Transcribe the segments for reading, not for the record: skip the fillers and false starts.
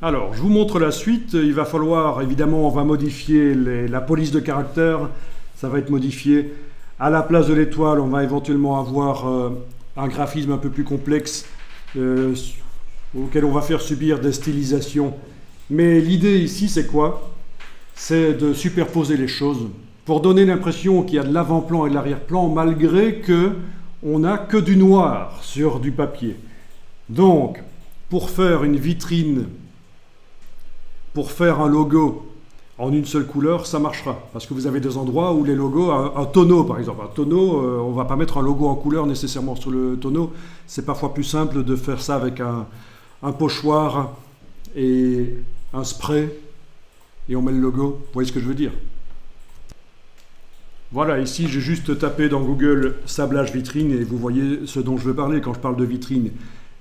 Alors, je vous montre la suite. Il va falloir, évidemment, on va modifier la police de caractère. Ça va être modifié. À la place de l'étoile, on va éventuellement avoir un graphisme un peu plus complexe auquel on va faire subir des stylisations. Mais l'idée ici, c'est quoi? C'est de superposer les choses pour donner l'impression qu'il y a de l'avant-plan et de l'arrière-plan, malgré qu'on n'a que du noir sur du papier. Donc, pour faire une vitrine, pour faire un logo en une seule couleur, ça marchera. Parce que vous avez des endroits où les logos, un tonneau par exemple, un tonneau, on ne va pas mettre un logo en couleur nécessairement sur le tonneau. C'est parfois plus simple de faire ça avec un pochoir et un spray, et on met le logo. Vous voyez ce que je veux dire? Voilà, ici j'ai juste tapé dans Google sablage vitrine et vous voyez ce dont je veux parler quand je parle de vitrine.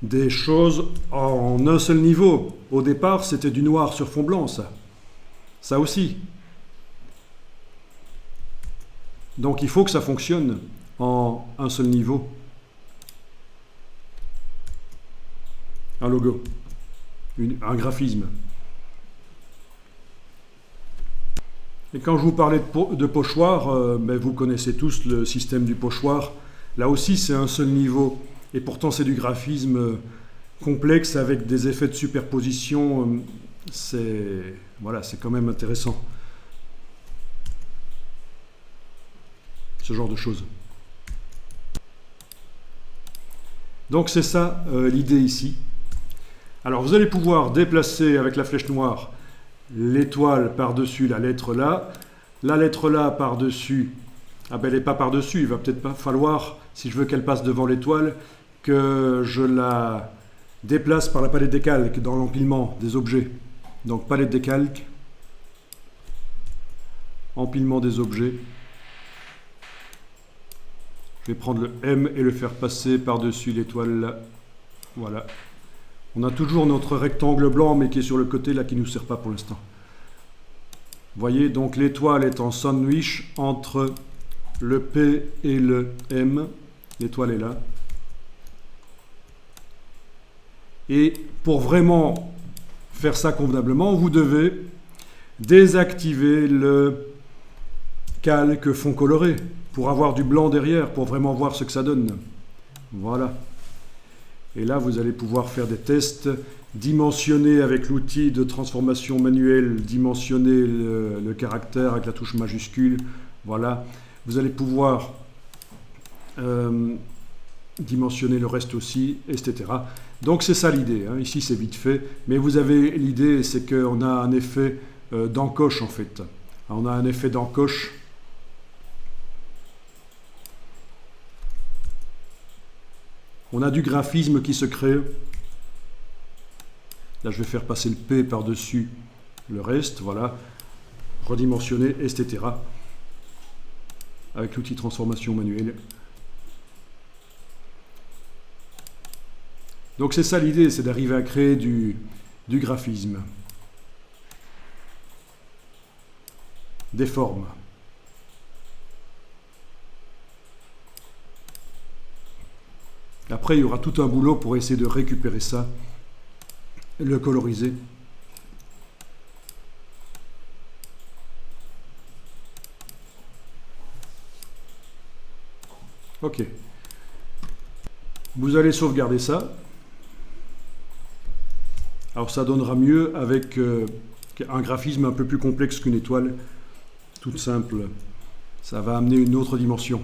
Des choses en un seul niveau. Au départ, c'était du noir sur fond blanc, ça. Ça aussi. Donc il faut que ça fonctionne en un seul niveau. Un logo, un graphisme. Et quand je vous parlais de pochoir, vous connaissez tous le système du pochoir. Là aussi, c'est un seul niveau. Et pourtant, c'est du graphisme complexe avec des effets de superposition. Voilà, c'est quand même intéressant. Ce genre de choses. Donc c'est ça l'idée ici. Alors vous allez pouvoir déplacer avec la flèche noire l'étoile par-dessus la lettre là par-dessus, ah ben elle n'est pas par-dessus, il va peut-être pas falloir, si je veux qu'elle passe devant l'étoile, que je la déplace par la palette des calques dans l'empilement des objets. Donc palette des calques, empilement des objets. Je vais prendre le M et le faire passer par-dessus l'étoile là. Voilà. On a toujours notre rectangle blanc, mais qui est sur le côté, là, qui ne nous sert pas pour l'instant. Vous voyez, donc l'étoile est en sandwich entre le P et le M. L'étoile est là. Et pour vraiment faire ça convenablement, vous devez désactiver le calque fond coloré pour avoir du blanc derrière, pour vraiment voir ce que ça donne. Voilà. Et là, vous allez pouvoir faire des tests, dimensionner avec l'outil de transformation manuelle, dimensionner le caractère avec la touche majuscule. Voilà. Vous allez pouvoir dimensionner le reste aussi, etc. Donc c'est ça l'idée. Hein. Ici, c'est vite fait. Mais vous avez l'idée, c'est qu'on a un effet d'encoche, en fait. On a un effet d'encoche. On a du graphisme qui se crée. Là, je vais faire passer le P par-dessus le reste. Voilà. Redimensionner, etc. Avec l'outil transformation manuelle. Donc c'est ça l'idée, c'est d'arriver à créer du graphisme. Des formes. Après, il y aura tout un boulot pour essayer de récupérer ça, le coloriser. Ok. Vous allez sauvegarder ça. Alors ça donnera mieux avec un graphisme un peu plus complexe qu'une étoile toute simple. Ça va amener une autre dimension.